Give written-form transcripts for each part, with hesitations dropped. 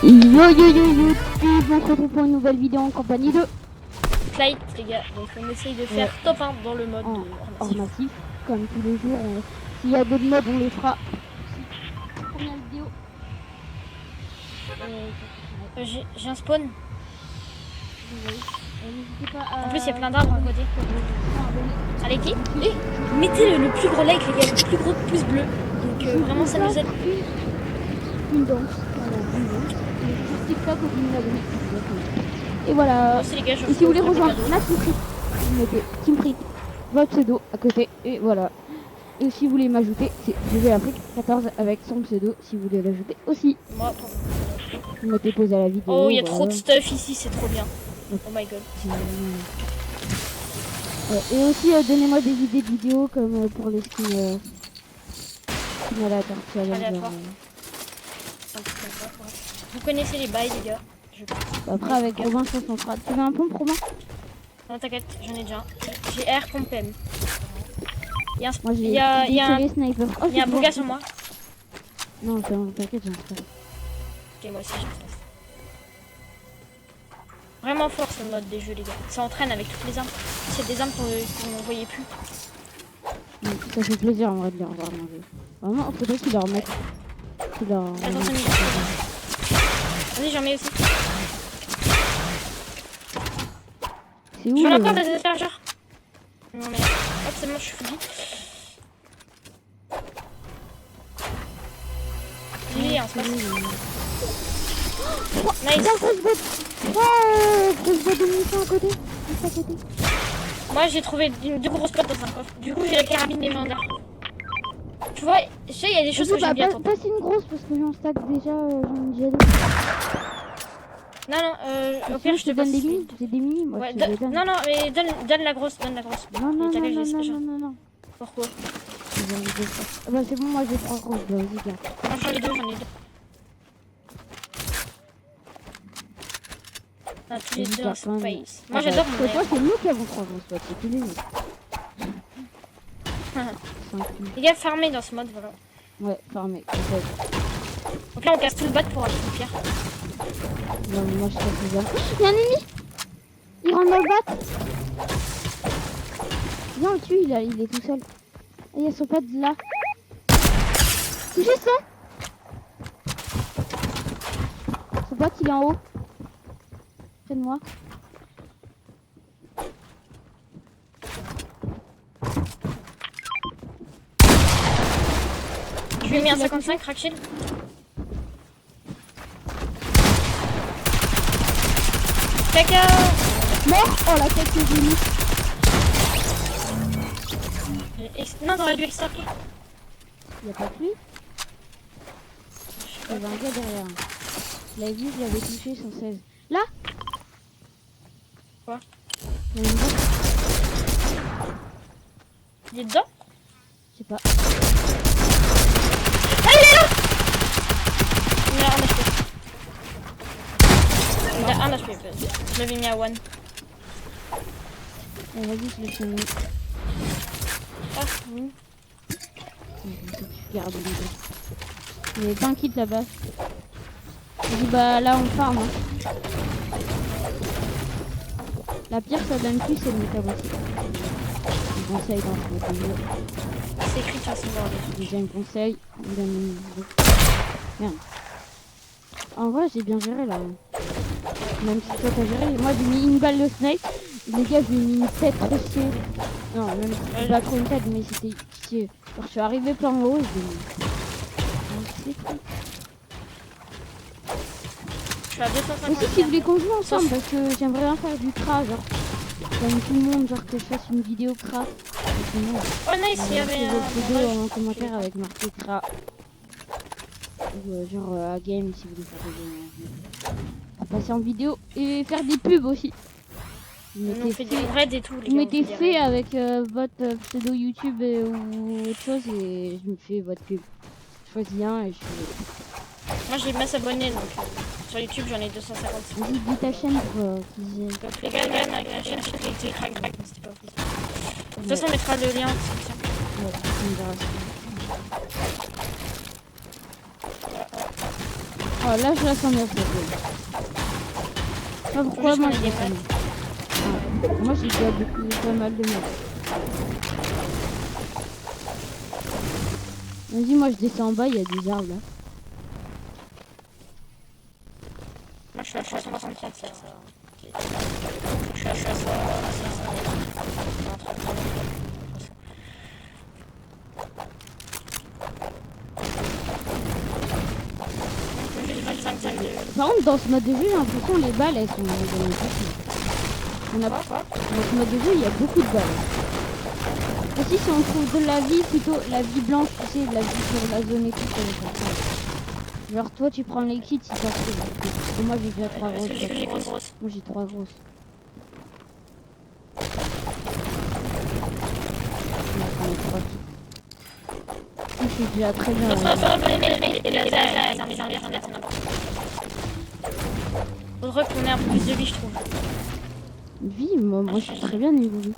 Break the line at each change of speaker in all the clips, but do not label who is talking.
Yo yo yo yo, on se retrouve pour une nouvelle vidéo en compagnie de
Flight les gars, donc on essaye de faire top 1 dans le mode
hors massif, comme tous les jours. S'il y a d'autres modes on les fera. Première vidéo.
J'ai un spawn.
N'hésitez pas à...
En plus il y a plein d'arbres à côté. Allez qui mettez le plus gros like les gars, le plus gros pouce bleu. Donc vraiment ça nous aide.
Une danse, voilà, une danse. Sur TikTok ou une abonnée. Et voilà.
Aussi, les gars,
et si vous voulez rejoindre la Teamfrit, vous mettez Teamfrit, votre pseudo à côté, et voilà. Et si vous voulez m'ajouter, c'est JVAfrique14 avec son pseudo, si vous voulez l'ajouter aussi.
Moi,
vous mettez pause à la vidéo.
Oh, il y a trop de stuff ici, c'est trop bien. Oh my god.
Et aussi, donnez-moi des idées de vidéos comme pour les skins à la tortue.
Vous connaissez les bails, les gars.
Après, avec Robin, je pense qu'on fera. Tu veux un pompe, Robin?
Non, t'inquiète, j'en ai déjà un. J'ai R pompe M. Il y a un,
moi,
il y a
sniper. Oh,
il y a un bouga sur moi.
Non, t'inquiète, j'en fais.
Ok, moi aussi, j'en fais. Vraiment fort ce mode des jeux, les gars. Ça entraîne avec toutes les armes. C'est des armes qu'on ne voyait plus.
Ça fait plaisir en vrai de les revoir manger. Vraiment, faudrait qu'ils leur mettent.
Attention, vas-y, j'en mets aussi.
C'est où
je veux encore des chargeurs. Non mais hop, c'est bon, je suis foutu. J'ai un space. Nice.
À côté.
Moi j'ai trouvé deux gros spots dans un coffre. Du coup j'ai la carabine des mains là. Tu vois, je sais il y a des choses que j'aime bien tenter.
Passe une grosse parce que j'en stack déjà, j'en ai déjà deux.
Non, au pire je te
donne des mini. J'ai des mini moi.
Ouais, non, mais donne la grosse,
Non.
Pourquoi?
Bah c'est bon, moi j'ai 3 grosses, vas-y garde.
Non, j'en ai deux. On a tous les deux un space. Moi j'adore mon
toi c'est nous qui avons 3 grosses spots, c'est tous les autres.
Les gars, farmer dans ce mode, voilà.
Ouais, farmer.
Donc là on casse tout le bat pour aller une pierre.
Non mais moi je suis bien. Il y a un ennemi. Il rentre dans le bat. Viens on le tue, il est tout seul. Et il y a son pote là. Touchez ça. Son pote il est en haut. Près de moi.
Je lui ai mis un 55 crack shield. Caca.
Mort. Oh la tête que j'ai mis.
Non, t'aurais dû extraquer.
Y'a pas plus. Il y avait un gars derrière. Je l'avais vu, je l'avais touché 116. Là.
Quoi?
Il y a une boîte.
Il est dedans?
Je sais pas.
Ah, il est là! Il a un HP. Il a un HP. Je l'avais mis à 1.
Vas-y, je l'ai fini.
Ah,
Garde les deux. Il y avait pas un kit là-bas. Je dis bah là on farm. Hein. La pire ça donne plus c'est le métal aussi. Un conseil dans ce jeu.
c'est écrit sur son bord.
Deuxième conseil, on donne une... Merde. En vrai j'ai bien géré là. Même si toi t'as géré, moi j'ai mis une balle de snipe. Les gars j'ai mis une tête rochée. Non même pas trop une tête mais c'était... Quand je suis arrivé par en haut, je
suis à 250.
Aussi si vous voulez qu'on joue ensemble parce que j'aimerais bien faire du cra genre. Comme tout le monde, genre que je fasse une vidéo cra.
Oh nice, il y avait un
vidéo en commentaire avec marqué cra. Ou genre à game si vous voulez faire des passer en vidéo et faire des pubs aussi.
On fait des raids et tout.
Vous mettez fait avec votre pseudo YouTube ou autre chose et je me fais votre pub. Je choisis un et je fais...
Moi j'ai masse abonnés donc sur YouTube j'en ai 250.
Vas-y dis ta chaîne pour qu'ils aient...
Les gars, avec la chaîne c'est crack crack mais c'était pas possible. De toute façon on mettra le lien.
Ouais, on verra ça. Oh, là, je la sens bien, cette gueule. Ah, pourquoi moi, je la sens bien. Ah, moi, j'ai déjà pas mal de mal. Vas-y, moi, je descends en bas, il y a des arbres, là.
Moi, je suis à 64, ça. Je suis à 60.
Par contre, dans ce mode de jeu, j'ai l'impression que les balles, elles sont... On a... Dans ce mode de jeu, il y a beaucoup de balles. Aussi, si on trouve de la vie, plutôt la vie blanche, tu sais, de la vie sur la zone et tout, ça va faire ça. Genre, toi, tu prends les kits si t'en trouves. Parce que moi, j'ai déjà 3 grosses. Moi, j'ai 3 grosses. Je suis déjà très bien.
Faudrait qu'on ait un peu plus de vie, je trouve.
Vie, moi, je suis très bien niveau vie.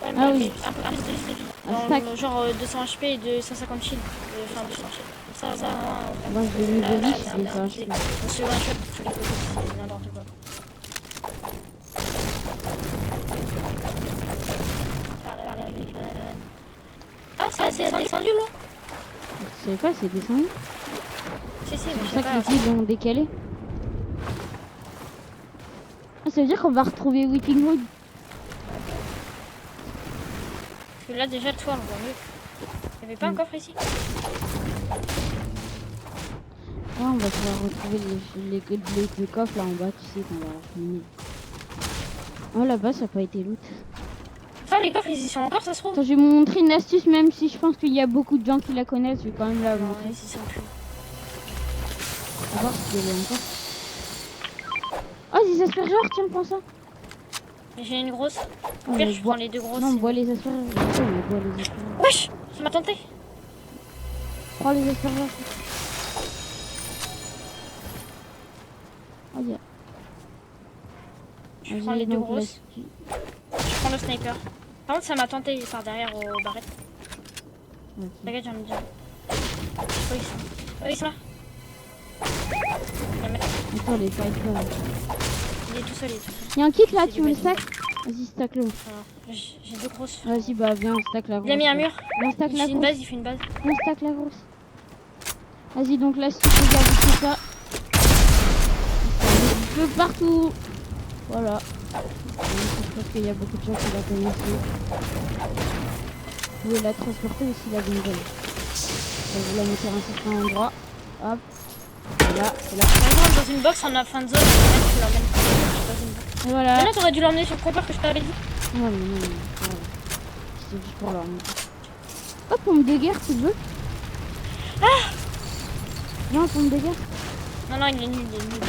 Ouais,
Ah oui.
Un peu plus de vie.
Un stack.
Genre 200 HP et 250 shield. Enfin, 200 shield. Ça,
moi, je vais niveau vie, c'est ça.
on se one shot tous les côtés, c'est n'importe quoi. Ah, c'est descendu là?
Je sais pas, c'est descendu.
Si,
C'est
mais
pour
je
ça
sais
que les
pas.
kills ont décalé. Ah, ça veut dire qu'on va retrouver Whipping Wood.
Parce que là, déjà, le toit, on voit mieux. Il n'y avait pas un coffre ici?
Ouais, on va pouvoir retrouver les coffres là en bas, tu sais, qu'on va finir. Oh, là-bas, ça n'a pas été loot.
Enfin, les coffres, ils y sont encore, ça se trouve?
Attends, je vais vous montrer une astuce, même si je pense qu'il y a beaucoup de gens qui la connaissent, je vais quand même la
Non,
montrer.
ils y sont plus.
On va voir si elle est encore. Oh, des aspergeurs, tiens, prends ça.
J'ai une grosse. Au
Oh,
pire,
mais
je prends les deux grosses.
non, on boit les aspergeurs. On boit les aspergeurs.
Wesh! Ça m'a tenté.
Prends les aspergeurs. Oh, yeah.
Je prends les deux grosses. Je prends le sniper. Par contre, ça m'a tenté par derrière aux barrettes. Regarde, j'en ai déjà. Oh, ils sont. Oh, ils sont là.
Attends, les pipes là.
Il est tout seul, il est tout seul.
Il y a un kit là, tu veux le stack? Vas-y, stack le.
J'ai deux grosses.
Vas-y, bah viens, on stack la grosse.
Il a mis un mur.
On stack
Il
la
fait une
grosse.
base, il fait une base.
On stack la grosse. Vas-y, donc là, si tu regardes tout ça. Un peu partout. Voilà. Je pense qu'il y a beaucoup de gens qui la connaissent. Vous pouvez la transporter aussi, la donjon. Vous la mettez à un certain endroit. Hop. Voilà, c'est là.
Par exemple, dans une box en fin de zone, tu l'emmènes dans une box.
Et voilà.
Mais là, t'aurais dû l'emmener sur le propre que je t'avais dit.
Non, mais non, non. Voilà. C'est juste pour leur montrer. Oh, pompe de guerre, tu veux?
Ah!
Non, pompe de guerre.
Non, non, il est nul, il est nul.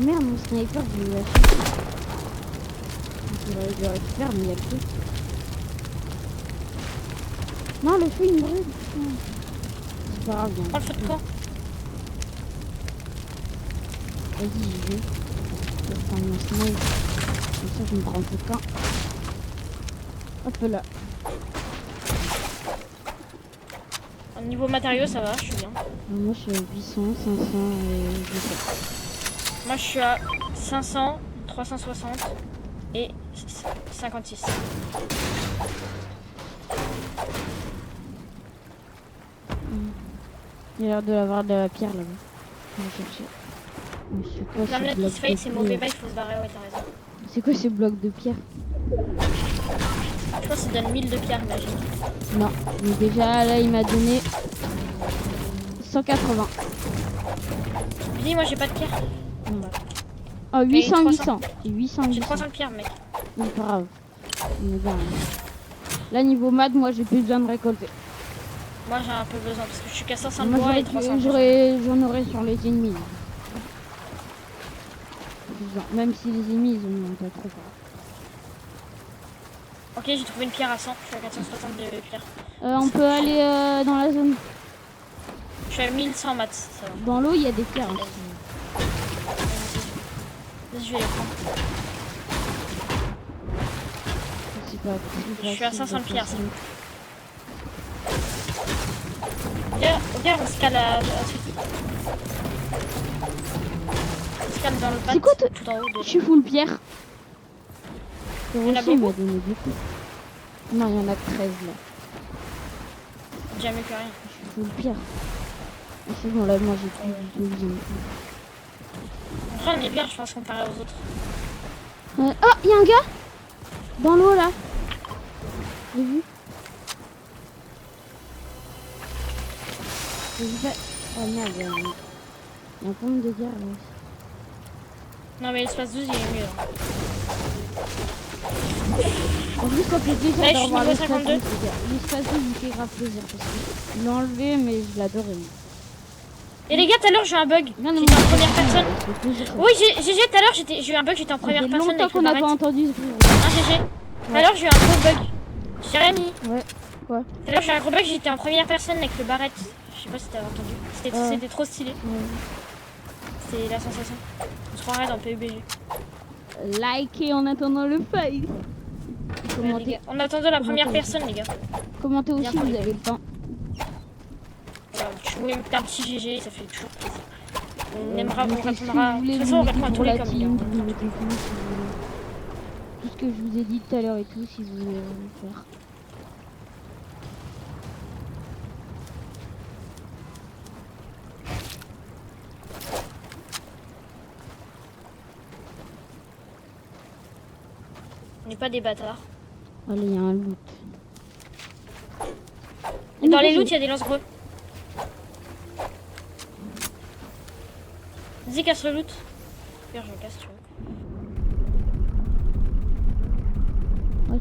Merde, mon sniper, je vais lâcher. Je le récupère, mais il y a le feu. Non, le feu, il me brûle. C'est pas grave,
Prends le feu de camp.
Vas-y, j'y vais. Je vais prendre mon sniper. Comme ça, je me prends le feu de camp. Hop là.
Au niveau matériaux, ça va, je suis bien.
Moi, je suis à 800, 500 et 200.
Moi, je suis à 500, 360 et 56.
Il y a l'air de l'avoir de la pierre là-bas. Je vais chercher.
L'omelette qui se fait, c'est mauvais, bah il faut se barrer, ouais, t'as raison.
C'est quoi ces blocs de pierre?
Je pense que ça donne 1000 de pierre, imagine.
Non, mais déjà là il m'a donné 180.
Dis, moi j'ai pas de pierre.
Oh, 800,
300.
800. J'ai 800,
J'ai
800.
300 de pierre, mec.
C'est pas grave. On est bien, hein. Là, niveau maths, moi j'ai plus besoin de récolter.
Moi j'ai un peu besoin parce que je suis qu'à 500 de
Moi
bois et 300 de
j'en aurais sur les ennemis. Même si les ennemis ils ont pas trop.
Ok, j'ai trouvé une pierre à 100. Je suis à 460 de pierre.
On peut aller dans la zone.
Je suis à 1100 maths, ça va.
Dans l'eau, il y a des pierres. Hein.
Vas-y, je vais les prendre. Je suis à 500 de pierre. Viens, on se cale à suite. cam dans l'autre
C'est
patte,
quoi
tout en haut.
Je suis full pierre.
Il y en a
aussi, il m'a
beaucoup
donné beaucoup. Non, il y en a 13 là.
Déjà mieux que rien.
Je suis full pierre. Et c'est bon, là, moi j'ai plus de vie.
En vrai, on est bien, je pense, comparé aux autres.
Oh, il y a un gars dans l'eau là. J'ai vu. J'ai vu pas. Oh merde, il y a un pompe de guerre là.
Non, mais l'espace 12, il est mieux. Hein.
En plus, ça fait plaisir
Là, je suis
d'avoir
niveau
l'espace
52.
12, les gars. L'espace 12, il fait grave plaisir parce qu'il l'a enlevé, mais je l'adorais. moi.
Et les gars, tout à l'heure, j'ai eu un bug.
Non, non,
J'étais en
moi,
première
ça
personne.
fait plaisir, ça.
Oui, GG, tout à l'heure, j'ai eu un bug, j'étais en
Ça
première
fait
personne.
longtemps
Avec
qu'on
le
n'a pas
barrette.
entendu ce bruit.
Un GG. Tout à l'heure, j'ai eu un gros bug. J'ai rien mis.
Ouais, quoi?
Tout à l'heure, j'ai eu un gros bug, j'étais en première personne avec le barrette. Je sais pas si t'avais entendu. C'était trop stylé.
Ouais.
C'est la sensation. On se croirait dans PUBG.
Likez en attendant le face.
Ouais, les
Commentez,
gars. On attendait la première
Commentez.
personne, les gars.
commentez aussi,
Bien
vous
pour les
avez le temps.
Voilà, tu pouvais me faire un petit GG, ça fait toujours plaisir. On aimera,
Vous
on
mettez ce que
répondra.
vous
De
voulez,
toute
vous
façon, on
mettez
répond à tous
pour
les
la
com, les
team,
gars.
vous mettez tout, si vous voulez. Tout ce que je vous ai dit tout à l'heure et tout, si vous voulez le faire.
On n'est pas des bâtards.
Allez, il y a un loot.
Et dans les loots, il y a des lance-grenades. Vas-y, casse le loot. Pire, je le casse, tu vois.
What?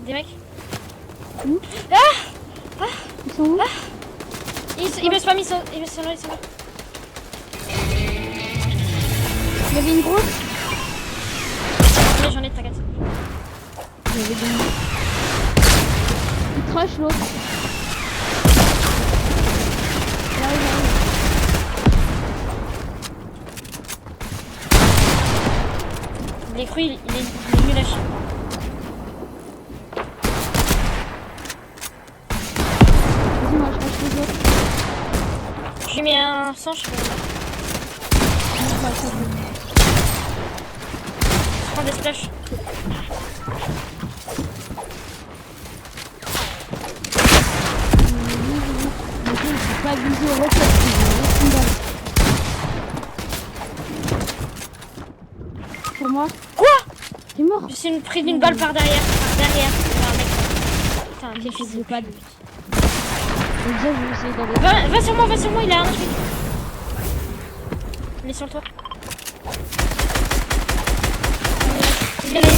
Des mecs.
Où?
Ah,
Ils sont où?
il me spam, ils sont là, ils sont là.
Il y avait une grosse.
Oui, j'en ai, t'inquiète.
Il y avait des... Il crush l'autre. Là, il arrive.
Il est cru, il est nul à chier.
Vas-y, moi je crush les autres.
Je lui mets un sang, je prends des splashs.
J'ai pas visé au rocket, j'ai une balle. Pour moi.
Quoi?
T'es mort.
Je suis pris d'une balle par derrière. Un mec. Putain, quel fils
Je
de
veux pas
pute.
de... Déjà, je vais essayer d'aller...
Va sur moi, il a un truc. Il est sur le toit. Il est là.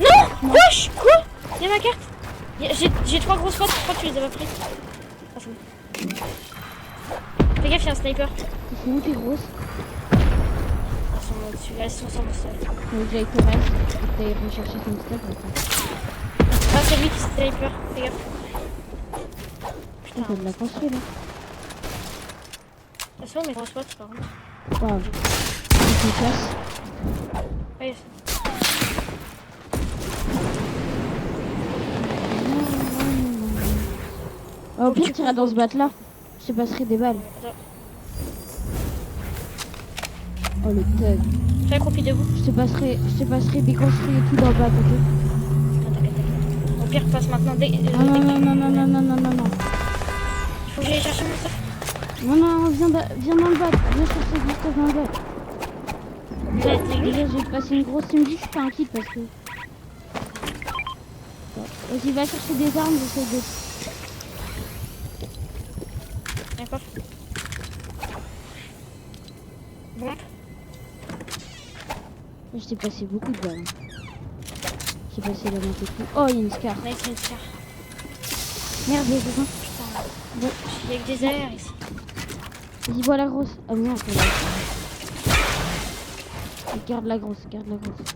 Non! Wesh! Quoi? Il y a ma carte. J'ai 3 grosses potes, je crois que tu les as pas pris. Ah, c'est bon. Fais gaffe, il y a un sniper.
Ils sont où tes grosses?
Elles sont au-dessus, elles sont sur le sol.
J'ai été reste. T'as recherché son step.
Ah, c'est lui qui sniper, fais gaffe.
Putain, t'as de la construire là.
Elles sont où mes grosses potes par contre?
Pas grave. Je se casse.
Oui,
Au pire, t'iras dans ce batte-là. Je te passerai des balles. Oh le thug.
fais accroupi debout.
Je te passerai des construits et tout dans le batte, ok?
T'inquiète. Au pire, passe maintenant.
Non, non, non, non, non, non, non, non, non, non.
Il faut que j'aille chercher mon stuff.
Non, non, viens dans le batte. Viens chercher du stuff dans le batte.
Vous êtes réglé?
Déjà, je vais te passer une grosse. Tu me dis que c'est un kit parce que. Vas-y, va chercher des armes, j'essaie de.
D'accord. Bon.
Je t'ai passé beaucoup de balles. J'ai passé la moitié de tout. Oh, il y a une scar.
Nice, une scar.
Merde, il y a quelqu'un.
Putain.
Bon,
Il y a que des airs ici.
vas-y, vois la grosse. Ah merde, c'est là. Garde la grosse, garde la grosse.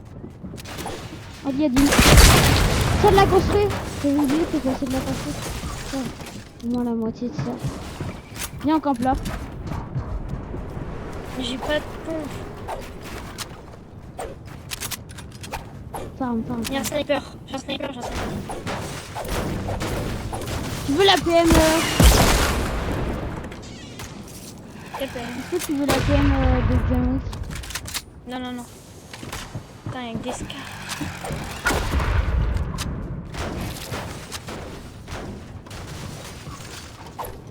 Oh, il y a du. Ça de la construire. J'avais oublié que c'est de la construire. Ça, au moins la moitié de ça. Viens, on campe là.
Mais j'ai pas de pompe.
Farm.
Il y a un sniper. J'ai un sniper.
Tu veux la PM
Quelle paix.
Est-ce que tu veux la PM de John Wick?
Non, non, non. Putain, avec des scars.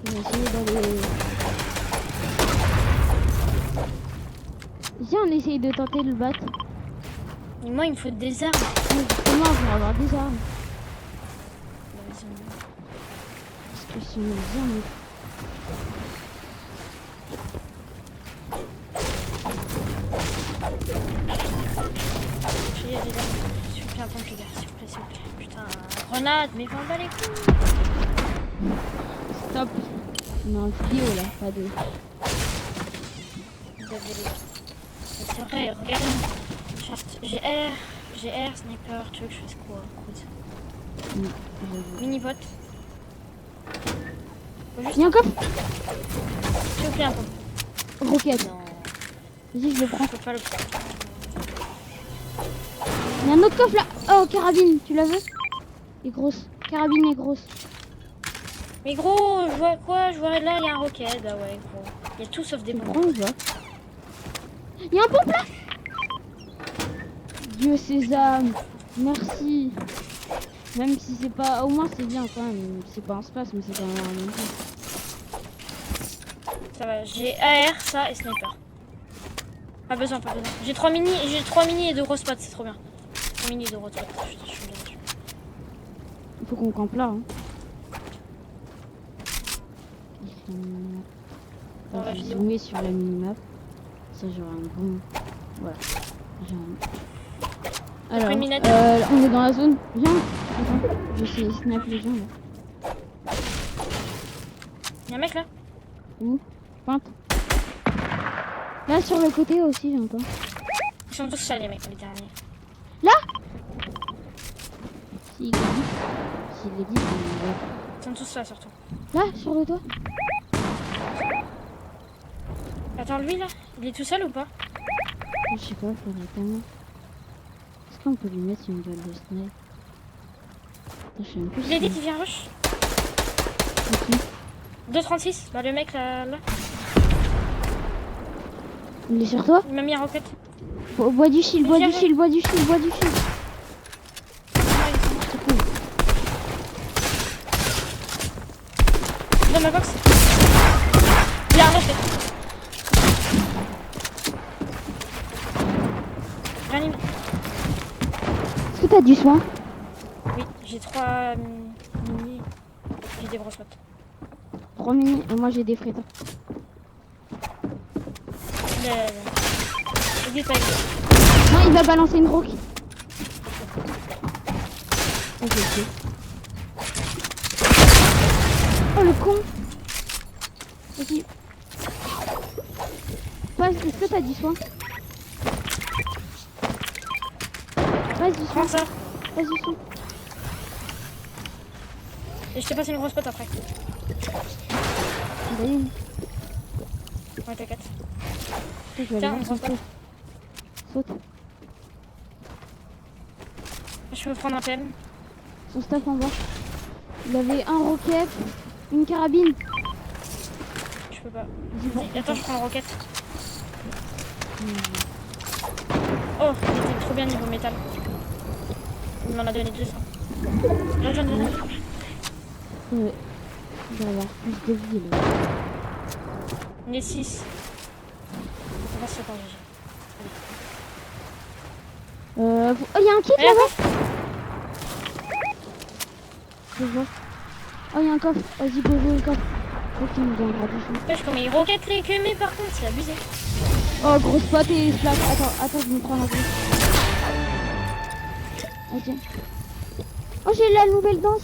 Je vais essayer d'aller... Viens, on essaye de tenter de le battre.
Et moi, il me faut des armes.
Mais justement, pour avoir des armes.
Bah, vas-y,
Parce que si on vient,
j'ai des armes. S'il vous plaît, un pompe, les gars. S'il vous plaît, s'il vous plaît. Putain, grenade, mais va les couilles.
stop. On a un vidéo là, pas de...
C'est vrai, regarde. J'ai R, sniper, tu veux que je fasse quoi? Mini-bot.
Il y a un coffre.
S'il vous plaît, un pompe.
Roquette.
Non,
Vas-y, je le prends.
je peux pas le prendre.
Il y a un autre coffre là. Oh, carabine, tu la veux? Elle est grosse. Carabine est grosse.
Mais gros, je vois quoi? Je vois là, il y a un roquette. Bah ouais, gros. Il y a tout sauf des
Tu
bombes.
prends ou pas? Il y a un pompe là. Dieu sésame. Merci. Même si c'est pas... Au moins c'est bien quand même. C'est pas un space, mais c'est quand même un même temps.
Ça va, j'ai AR, ça et sniper. Pas besoin, pas besoin. J'ai 3 mini et 2 grosses pattes, c'est trop bien. 3 mini et 2 grosses pattes. Putain, je suis bien dessus.
Il faut qu'on campe là. Hein.
Dans la
Je vais
vidéo.
zoomer sur la minimap. Ça j'aurai un bon... Voilà. J'ai un... Alors,
Préminateur.
on est dans la zone. Viens. Attends, je vais essayer de snap les gens là.
Y'a un mec là?
Où? Pointe. Là sur le côté aussi j'entends.
Ils sont tous sales les mecs, les derniers.
S'il est dit. S'il est dit, c'est...
Ils sont tous là surtout.
Là, sur le toit.
Attends, lui là, il est tout seul ou pas?
Je sais pas, faudrait tellement... Est-ce qu'on peut lui mettre une balle de snipe? Je sais même plus
Il a dit
si...
qu'il vient rush.
Ok.
2,36, bah le mec là,
Il est sur toi?
il m'a mis un rocket.
Bois du shield, bois du
Viens,
shield, bois du shield, bois du shield. C'est cool.
Dans ma box. Il a un rocket. Réanime.
Est-ce que t'as du soin?
Oui, j'ai 3 mini. J'ai des grosses potes.
3 mini, et moi j'ai des frites.
N'hésite pas.
Non, il va balancer une roque. Ok, ok. Oh le con. Vas-y. Est-ce que t'as du soin? Vas-y, soin.
Prends ça.
Vas-y, soin.
Et je t'ai passé une grosse pote après.
Vas-y.
Ouais, t'inquiète.
Je vais
Tiens,
aller
on
voir
prend
son
pas.
staff. Saute.
Je peux prendre un PM.
Son staff en bas. Il avait un roquette, une carabine.
Je peux pas.
Vas-y, va.
Attends, je prends le rocket. Oh, il était trop bien niveau métal. Il m'en a donné 200. Là, j'en ai donné.
Ouais. Il va avoir plus de vie là.
On est 6. On va se faire GG.
Oh, il y a un kit
Eh,
là-bas. Je vois. Oh, il y a un coffre. Vas-y, go jouer le coffre. Faut qu'il nous donnera du son.
wesh, comme il roquette les QME par contre, c'est abusé.
Oh, grosse pote et flash. Attends, je me prends la grosse. Ok. Oh, j'ai la nouvelle danse.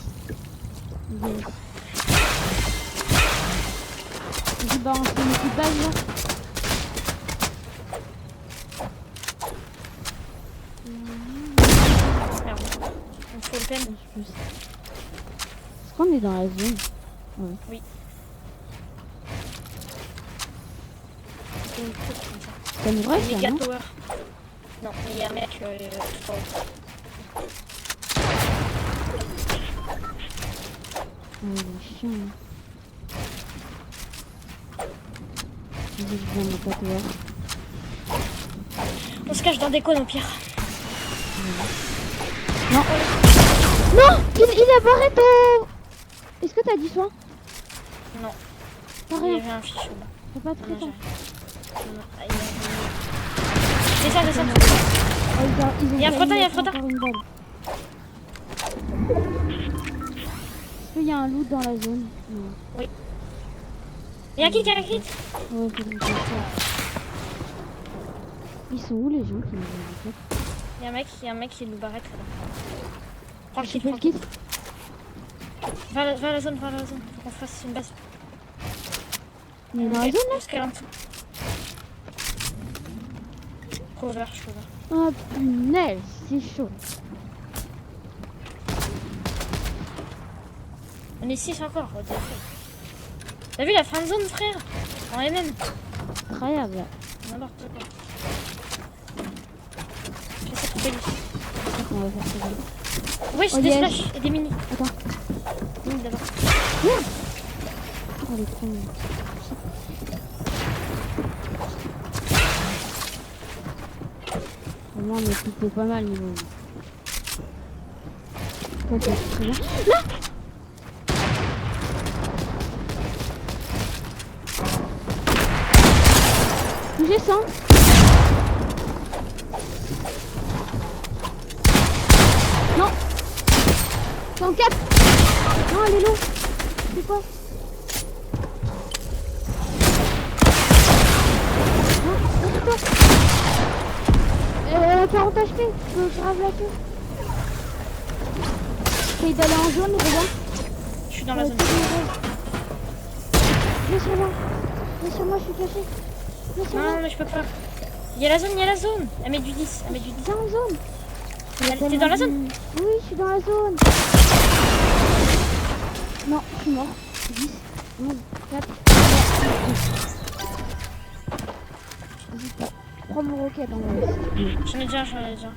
Yes. Vas-y, bah, on se fait une petite base là.
Merde. Il me faut le PM.
Est-ce qu'on est dans la zone? Ouais.
Oui. C'est une truc comme ça.
C'est une vraie ça,
Méga
non?
tower. Non, mais il y a un mec tout en haut.
Oh, il est chiant. Hein. je viens de pas te voir.
On se cache dans des cônes au pire.
Non. Non, il a barré ton... Est-ce que t'as du soin?
Non.
T'as
Il y
rien.
avait un fichu là.
T'as pas de
Non,
fréquent.
Descends, descends.
Il
y a un frottin, il y a un frottin.
Est-ce qu'il y a un loot dans la zone? Non.
Il y a un kit, il y a un kit.
Ouais, c'est bon, c'est ça. Ils sont où les gens qui nous ont fait?
Il y a un mec qui nous barrette là. Prends le
Je
kit,
fais
prends
le
le kit.
kit.
Va à la zone, va à la zone. Faut qu'on fasse une base.
Il est dans la zone là?
Jusqu'à là en dessous. Cover, je cover.
Oh punaise, c'est chaud.
On est 6 encore. What the fuck. T'as vu la fin de zone, frère? En MM.
Incroyable.
N'importe quoi. J'essaie de couper lui.
On va faire ça.
Wesh,
Oh,
des
yes.
flashs et des mini.
Attends.
Mini d'abord.
Merde. Oh, elle est trop mignonne. Au moins, on est plutôt pas mal niveau. Ok, très bien. Là! J'ai 100. Non. 104. Non, elle est low. C'est quoi? Non, c'est quoi? 40 HP, je peux grave la queue. Essaye d'aller en jaune, regarde.
Je suis dans la zone.
Viens sur moi. Viens sur moi, je suis caché. Viens sur moi.
Non, mais je peux pas. Il y a la zone, il y a la zone. Elle met du 10, elle met du 10.
Viens en zone.
T'es dans la zone?
Oui, je suis dans la zone. Non, je suis mort. 10, 11, 4, 3. Vas-y, prends mon roquette en vrai.
J'en ai déjà, j'en ai déjà.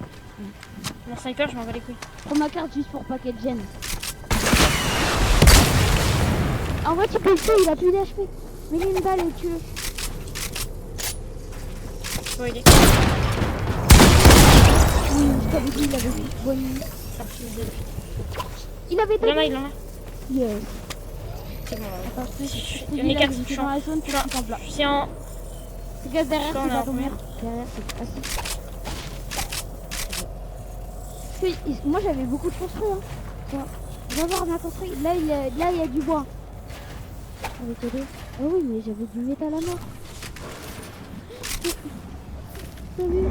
Mon sniper, je m'en bats les couilles.
Prends ma carte juste pour paquet de gêne. En vrai, tu peux le tuer, il a plus d'HP. Mets-lui une balle et tue-le.
Bon, il est.
Oui, je t'avais dit, il avait plus de bonne.
Ça me fait des-
Il avait
Il en a,
deux.
il en a.
Yes.
C'est bon, là.
Attends, je te
On
dis,
est
là,
4,
j'étais dans la zone, tu
je
te en plat.
suis en.
Fais gaffe derrière,
Quand
c'est
on est
pas
en
ton
première.
mur. Derrière, c'est facile. Moi, j'avais beaucoup de construits. Hein. Tiens, va voir ma construit. Là, il y a du bois. Avec les deux. Ah oui, mais j'avais du métal à mort. T'as vu?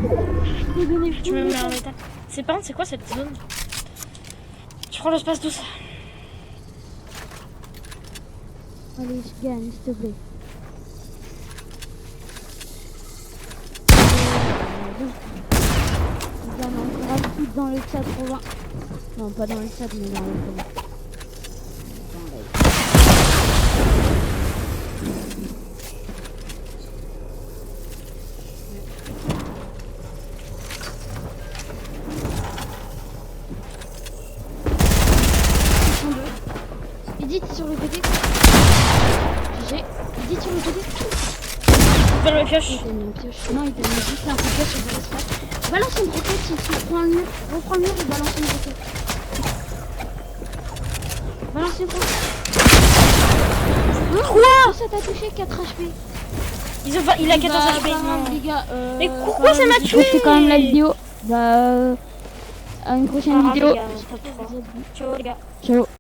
Je t'ai donné
Tu
full
me mets
métal.
en métal. C'est par contre, c'est quoi cette zone? Je prends l'espace douce.
Allez, je gagne, s'il te plaît. On rajoute dans le chat 80. Non, pas dans le chat, mais dans le comment. Edith sur le côté. GG. Edith sur le côté.
Belle ma pioche.
Il t'a mis une pioche. Non, il t'a mis juste un roquette sur le espace. Balance une roquette si tu prends le mur. Reprends le mur et balance une roquette. Balance une roquette. Quoi? Ça t'a touché 4 HP.
Il a 14 HP.
Non, les gars.
Mais pourquoi ça m'a tué?
C'est quand même la vidéo. Bah, à une prochaine vidéo.
Ciao les gars.
Ciao.